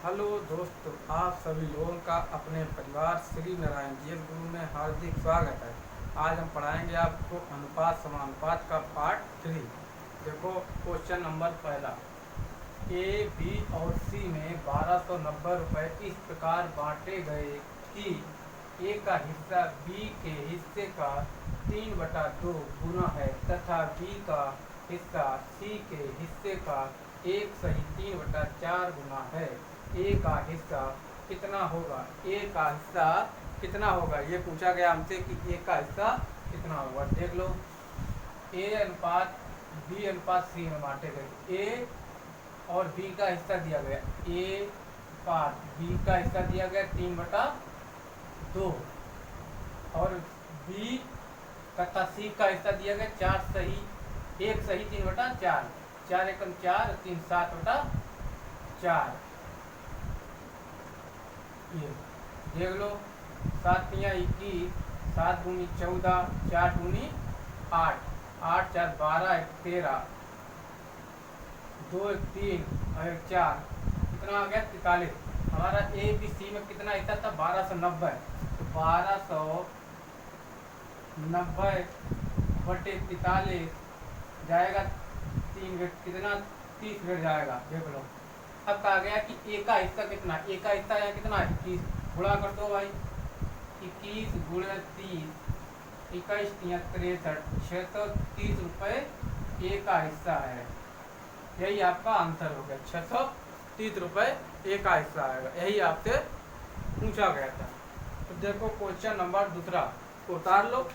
Hello दोस्तों, आप सभी लोगों का अपने परिवार श्री नारायण जीएस गुरु में हार्दिक स्वागत है। आज हम पढ़ाएंगे आपको अनुपात समानुपात का पार्ट 3। देखो क्वेश्चन नंबर पहला। ए बी और सी में 1290 रुपये इस प्रकार बांटे गए कि ए का हिस्सा बी के हिस्से का 3/2 गुना है तथा बी का हिस्सा सी के हिस्से का 1/3 गुना है। ए का हिस्सा कितना होगा? ए का हिस्सा कितना होगा ये पूछा गया हमसे कि ए का हिस्सा कितना होगा। देख लो, ए अनुपात बी अनुपात सी में बांटे गए। ए और बी का हिस्सा दिया गया, ए पार्ट बी का हिस्सा दिया गया 3/2 और बी तथा सी का हिस्सा दिया गया 1/3 4 एकम 4 3 7/4। ये देख लो, 7×21 7 दूनी 14 4 दूनी 8 8 4 12 1 13 2 1 3 और 1 4 कितना आ गया 43। हमारा ए बी सी में कितना हिस्सा था? 1290। तो 1290/43 जाएगा 3 कितना 30 घट जाएगा। देख लो, अब कहा गया कि ए का हिस्सा कितना? ए का हिस्सा यहाँ कितना है? 21। गुणा कर दो भाई, 21 गुणे 30 21 63 630 रुपये ए का हिस्सा है। यही आपका आंसर हो गया, 630 रुपये ए का हिस्सा आएगा। यही आपसे पूछा गया था। तो देखो क्वेश्चन नंबर दूसरा को उतार लो,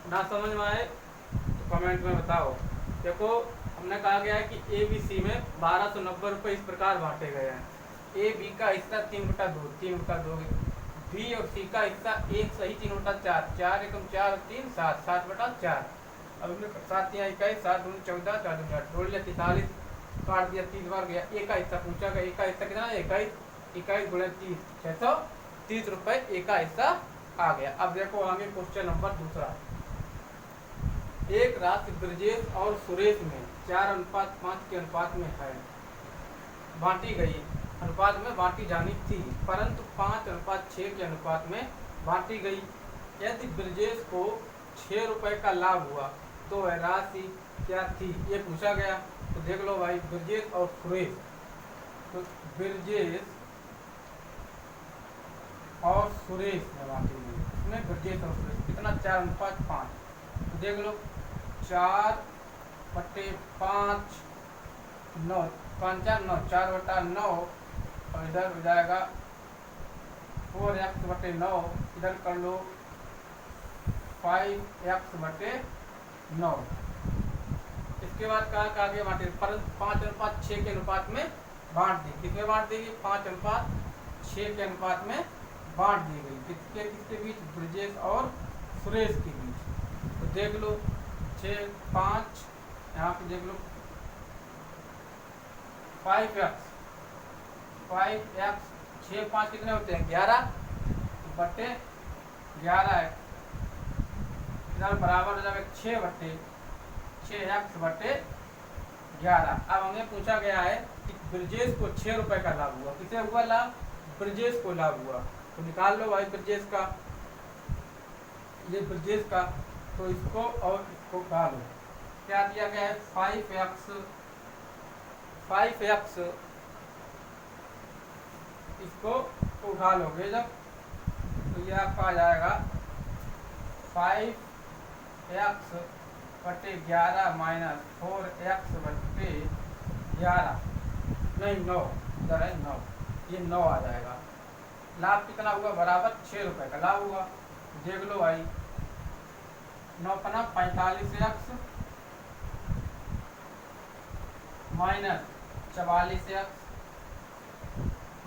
ना समझ में आए तो कमेंट में बताओ। देखो, हमने कहा गया है कि ए बी सी में 1290 रुपये इस प्रकार बांटे गए हैं। ए बी का हिस्सा 3/2 बी और सी का हिस्सा 1/3 4 एकम 4 3 7 7/4। अब हमने 7 यहाँ 21 7 दूनी 14 4 दूनी 8 जोड़ लिया 43 काट दिया 30 बार गया। ए का हिस्सा पूछा गया, ए का हिस्सा कितना? 21 गुणे 30 630 रुपये ए का हिस्सा आ गया। अब देखो आगे क्वेश्चन नंबर दूसरा। एक राशि ब्रजेश और सुरेश में 4:5 के अनुपात में है, बांटी गई। अनुपात में बांटी जानी थी, परंतु 5:6 के अनुपात में बांटी गई। यदि ब्रजेश को 6 रुपये का लाभ हुआ तो वह राशि क्या थी ये पूछा गया। तो देख लो भाई, ब्रजेश और सुरेश। तो ब्रजेश और सुरेश में बांटी गई, इसमें ब्रजेश और सुरेश कितना? 4:5। तो देख लो, 4/5 9 5 4 9 4/9 और इधर हो जाएगा 4x/9। इधर कर लो 5x/9। इसके बाद कहा गया बांटे, परंतु 5:6 के अनुपात में बांट दी। किसमें बांट देगी? 5:6 के अनुपात में बांट दी गई। किसके किसके बीच? ब्रजेश और सुरेश के बीच। तो देख लो 6 5 यहाँ पे देख लो 5x 6 5 कितने होते हैं? 11/11 है। इधर बराबर हो जाएगा 6/6x/11। अब हमें पूछा गया है कि ब्रजेश को 6 रुपये का लाभ हुआ। किसे हुआ लाभ? ब्रजेश को लाभ हुआ। तो निकाल लो भाई ब्रजेश का, ये ब्रजेश का। तो इसको और इसको डालो, क्या दिया गया है? 5x इसको उठा लोगे जब, तो ये आपका आ जाएगा 5x/11 माइनस 4x/11 नहीं 9, इधर है 9, ये 9 आ जाएगा। लाभ कितना हुआ? बराबर 6 रुपये का लाभ हुआ। देख लो भाई, 9 पना 45x माइनस 44x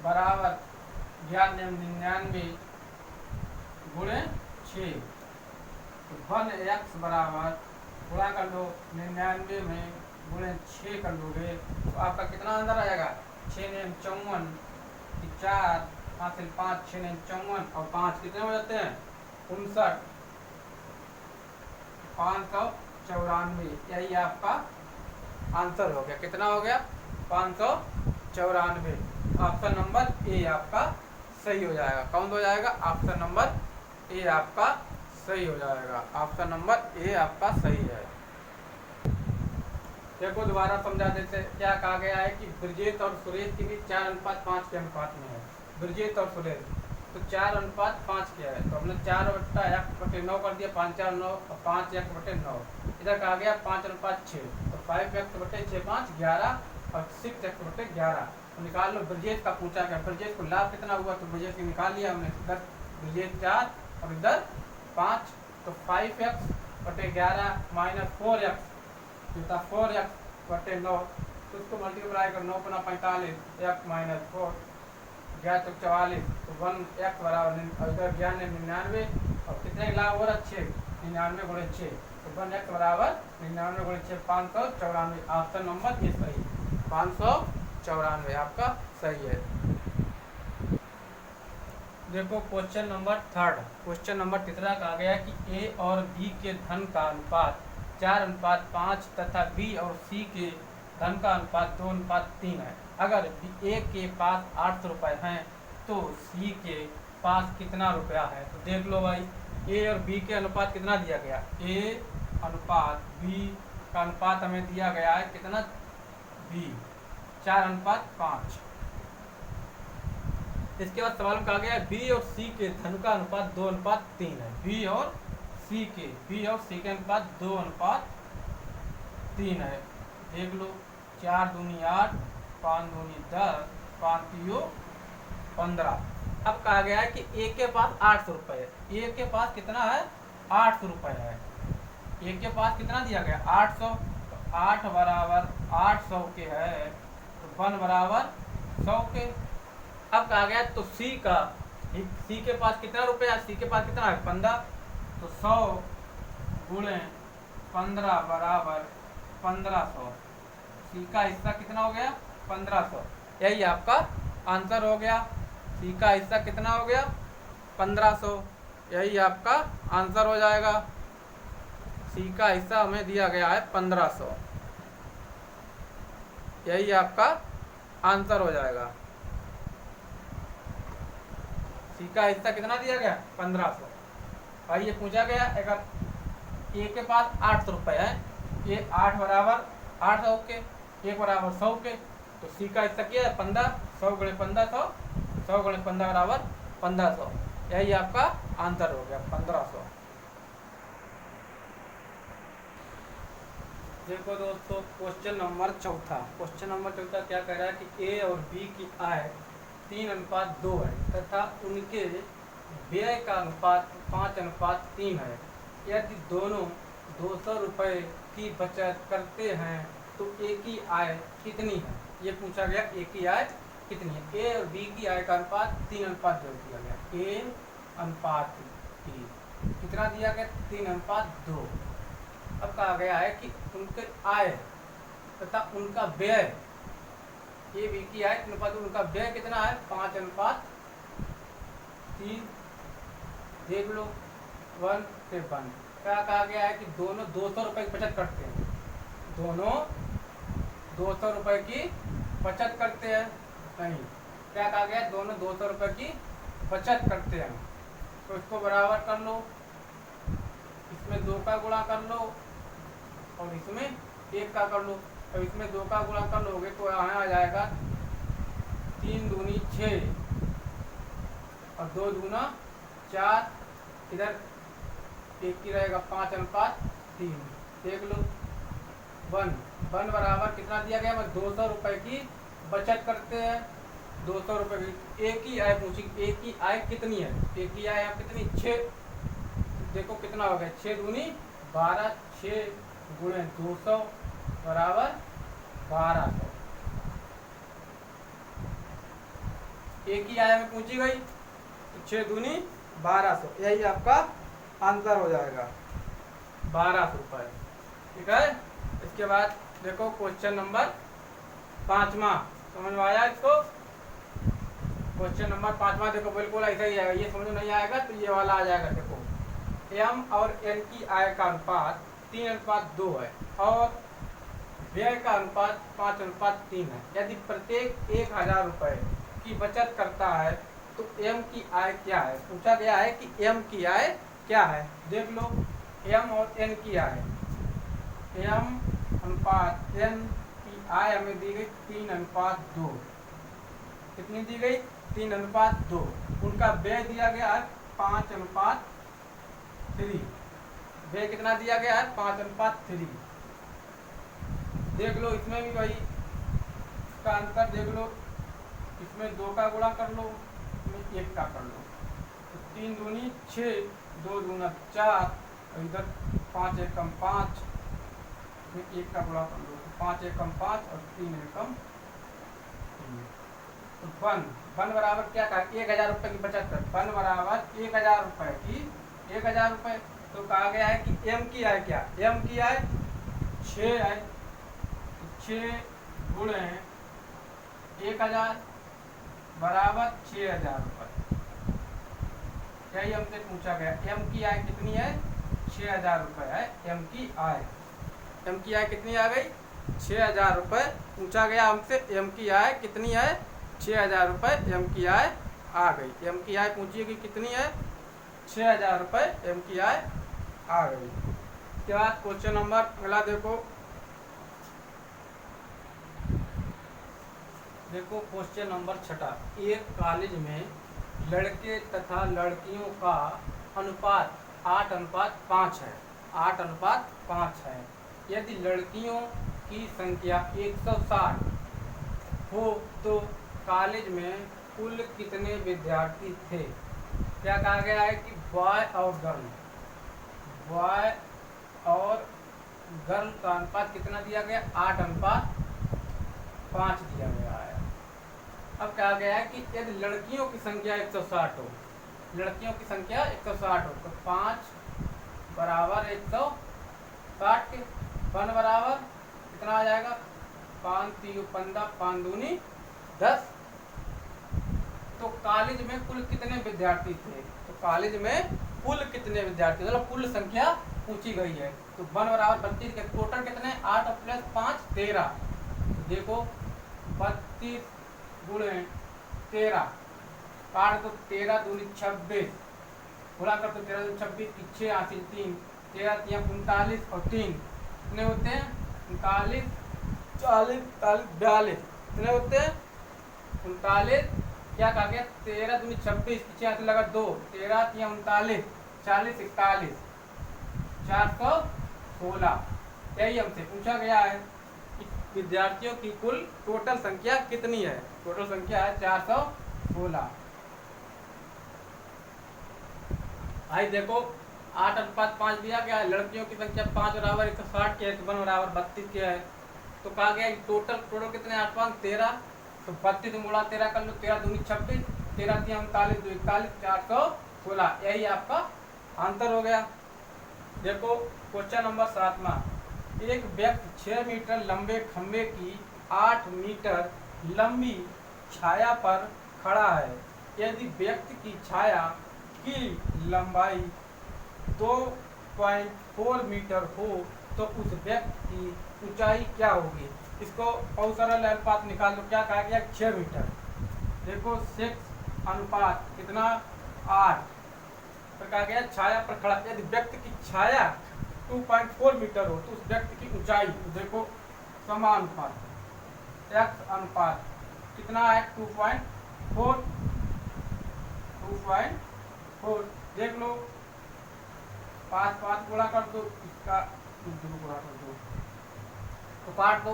बराबर 99 गुणे 6। तो 1x बराबर गुणा कर लो 99 में गुणे 6 कर लोगे तो आपका कितना आंसर आ जाएगा? 6 9 54 4 5 5 6 9 54 और 5 कितने हो जाते हैं? 59 594। यही आपका आंसर हो गया। कितना हो गया? 594। ऑप्शन नंबर ए आपका सही हो जाएगा। कौन हो जाएगा? ऑप्शन नंबर ए आपका सही हो जाएगा। ऑप्शन नंबर ए आपका सही है। देखो दोबारा समझा देते हैं। क्या कहा गया है कि ब्रजेश और सुरेश के बीच 4:5 के अनुपात में है। ब्रजेश और सुरेश तो 4:5 क्या है, तो हमने 4/1/9 कर दिया, 5 4 9 और 5/1/9। इधर कहा गया 5:6 तो 5x/6 5 11 और 6x/11 तो निकाल लो। ब्रजेश का पूछा गया, ब्रजेश को लाभ कितना हुआ तो ब्रजेश को निकाल लिया हमने। इधर ब्रजेश 4 और इधर 5 तो 5x/11 माइनस 4x जो था 4x/9 तो उसको मल्टीप्लाई कर 9 × 45 x माइनस 4 11 तो 44 तो 1x बराबर इधर 99 और कितने लाभ हो रहा 6 99 × 6 तो 1x बराबर 99 × 6 594। ऑप्शन नंबर ए सही 594 आपका सही है। देखो क्वेश्चन नंबर 3 क्वेश्चन नंबर 3 कहा गया कि ए और बी के धन का अनुपात 4:5 तथा बी और सी के धन का अनुपात 2:3 है। अगर ए के पास 800 रुपये हैं तो सी के पास कितना रुपया है? तो देख लो भाई, ए और बी के अनुपात कितना दिया गया, ए अनुपात बी का अनुपात हमें दिया गया है कितना, बी 4:5। इसके बाद सवाल में कहा गया है बी और सी के धन का अनुपात 2:3 है। बी और सी के अनुपात 2:3 है। देख लो 4 दूनी 8 5 दूनी 10 5 3 15। अब कहा गया है कि ए के पास 800 रुपये है। ए के पास कितना है 800 रुपये है। ए के पास कितना दिया गया 800 तो 8 बराबर 800 के है तो 1 बराबर 100 के। अब कहा गया तो सी के पास कितना रुपया, सी के पास कितना है 15 तो 100 गुणे 15 बराबर 1500। सी का हिस्सा कितना हो गया 1500। यही आपका आंसर हो गया। सी का हिस्सा कितना हो गया 1500। यही आपका आंसर हो जाएगा। सी का हिस्सा हमें दिया गया है 1500। यही आपका आंसर हो जाएगा। सी का हिस्सा कितना दिया गया 1500। भाई ये पूछा गया अगर ए के पास 800 रुपये है, ये 8 बराबर 800 के 1 बराबर 100 के तो सी का हिस्सा क्या है 15 100 × 1500 100 × 15 बराबर 1500। यही आपका आंसर हो गया 1500। देखो दोस्तों क्वेश्चन नंबर 4 क्वेश्चन नंबर 4 क्या कह रहा है कि ए और बी की आय 3:2 है तथा उनके व्यय का अनुपात 5:3 है। यदि दोनों 200 रुपये की बचत करते हैं तो ए की आय कितनी है? ये पूछा गया ए की आय कितनी है। ए और बी की आय का अनुपात 3:2 दिया गया। ए अनुपात बी कितना दिया गया 3:2। अब कहा गया है कि उनके आय तथा उनका व्यय, ए बी की आय अनुपात उनका व्यय कितना है 5:3। देख लो 1 से 1। क्या कहा गया है कि दोनों 200 रुपये की बचत करते हैं। दोनों 200 रुपये की बचत करते हैं। नहीं, क्या कहा गया दोनों 200 रुपये की बचत करते हैं। तो इसको बराबर कर लो, इसमें 2 का गुणा कर लो और इसमें 1 का कर लो। अब इसमें 2 का गुणा कर लोगे तो यहाँ आ जाएगा 3 दूनी 6 और 2 दूना 4, इधर 1 की रहेगा 5:3। देख लो 1 बराबर कितना दिया गया 200 रुपये की बचत करते हैं। 200 रुपये की एक ही आय पूछी, एक ही आय कितनी है, एक ही आय कितनी 6। देखो कितना हो गया 6 दूनी 12 6 गुणे 200 बराबर 1200। एक ही आय में पूछी गई तो 6 दूनी 1200। यही आपका आंसर हो जाएगा 1200 रुपये। ठीक है। इसके बाद देखो क्वेश्चन नंबर 5 समझ में आया इसको। क्वेश्चन नंबर 5 देखो बिल्कुल ऐसा ही आएगा। ये समझ में नहीं आएगा तो ये वाला आ जाएगा। देखो एम और एन की आय का अनुपात 3:2 है और व्यय का अनुपात 5:3 है। यदि प्रत्येक 1000 रुपये की बचत करता है तो एम की आय क्या है। पूछा गया है कि एम की आय क्या है। देख लो एम और एन की आय, एम अनुपात एन की आय हमें दी गई 3:2। कितनी दी गई? 3:2। उनका व्यय दिया गया है 5:3। व्यय कितना दिया गया है? 5:3। देख लो इसमें भी वही का अंतर देख लो, इसमें 2 का गुणा कर लो, इसमें 1 का कर लो। तो 3 दूनी 6, 2 दूना 4, और इधर 5 एकम 5, में 1 का गुणा कर लो। 5 एकम 5 और 3 एकम 3। तो वन बराबर क्या कहा? 1000 रुपये की बचत कर। वन बराबर 1000 रुपये की 1000 रुपये। तो कहा गया है कि एम की आय क्या? एम की आय 6 है, 6 गुणे 1000 बराबर 6000 रुपये। यही हमसे पूछा गया। एम की आय कितनी है? 6000 रुपये है एम की आय। एम की आय कितनी आ गई? 6000 रुपये। पूछा गया हमसे एम की आय कितनी है? 6000 रुपये एम की आय आ गई। एम की आय पूछिए कि कितनी है? 6000 रुपये एम की आय आ गई। उसके बाद क्वेश्चन नंबर अगला देखो क्वेश्चन नंबर 6। एक कॉलेज में लड़के तथा लड़कियों का अनुपात 8:5 है। 8:5 है। यदि लड़कियों की संख्या 160 हो तो कॉलेज में कुल कितने विद्यार्थी थे? क्या कहा गया है कि बॉय और गर्ल का अनुपात कितना दिया गया? 8:5 दिया गया है। अब कहा गया है कि यदि लड़कियों की संख्या 160 हो, लड़कियों की संख्या 160 हो तो 5 बराबर 160 के वन बराबर कितना आ जाएगा? 5 3 15, 5 दूनी 10। तो कॉलेज में कुल कितने विद्यार्थी थे? तो कॉलेज में कुल कितने विद्यार्थी, मतलब कुल संख्या पूछी गई है। तो वन बराबर 32 के टोटल कितने? 8 + 5 13। तो देखो 32 गुणे 13 काट तो 13 दूनी 26, गुणा कर तो 13 दूनी 26 की 6 हासिल 3, 13 3 39 और 3 कितने होते हैं? 39 40 42 कितने होते हैं? 39। क्या कहा गया? 13 दूनी 26 की 6 हासिल लगा 2, 13 3 39 40 41 416। यही हमसे पूछा गया है कि विद्यार्थियों की कुल टोटल संख्या कितनी है? टोटल संख्या है 416। भाई देखो 8:5 दिया गया है। लड़कियों की संख्या 5 बराबर 160 के है, तो 1 बराबर 32 के है। तो कहा गया कि टोटल कितने? 8 5 13। तो 32 गुणा 13 कर लो, 13 दूनी 26, 13 3 39 2 41 416। यही आपका आंसर हो गया। देखो क्वेश्चन नंबर 7। एक व्यक्ति 6 मीटर लंबे खंबे की 8 मीटर लंबी छाया पर खड़ा है। यदि व्यक्ति की छाया की लंबाई 2.4 मीटर हो तो उस व्यक्ति की ऊंचाई क्या होगी? इसको बहुत सरल अनुपात निकाल लो। क्या कहा गया? 6 मीटर। देखो 6 अनुपात कितना? 8। तो कहा गया छाया पर खड़ा, यदि व्यक्ति की छाया 2.4 मीटर हो तो उस व्यक्ति की ऊंचाई, देखो समानुपात x अनुपात कितना है? 2.4। देख लो 5 5 गुणा कर दो, इसका 2 गुणा कर दो तो काट दो।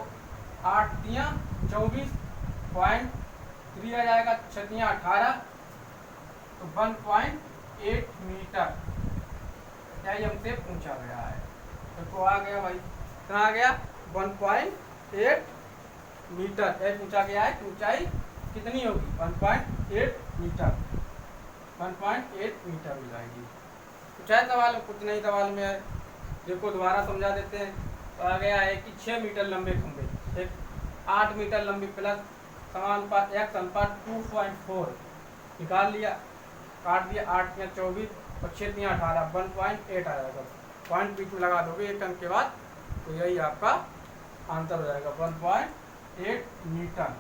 8 3 24.3 आ जाएगा, 6 3 18 तो 1.8 मीटर। यही हमसे पूछा गया है। तो आ गया भाई, कितना आ गया? 1.8 मीटर। यही पूछा गया है कि ऊंचाई कितनी होगी? 1.8 मीटर। 1.8 मीटर हो जाएगी। कुछ है सवाल में? कुछ नहीं सवाल में है। देखो दोबारा समझा देते हैं। तो आ गया है कि 6 मीटर लंबे खंभे, 8 मीटर लंबी प्लस समानुपात x अनुपात 2.4 निकाल लिया, काट दिया। 8 3 24 और 6 3 18, 1.8 आ जाएगा। पॉइंट बीच में लगा दोगे एक अंक के बाद, तो यही आपका आंसर हो जाएगा 1.8 मीटर।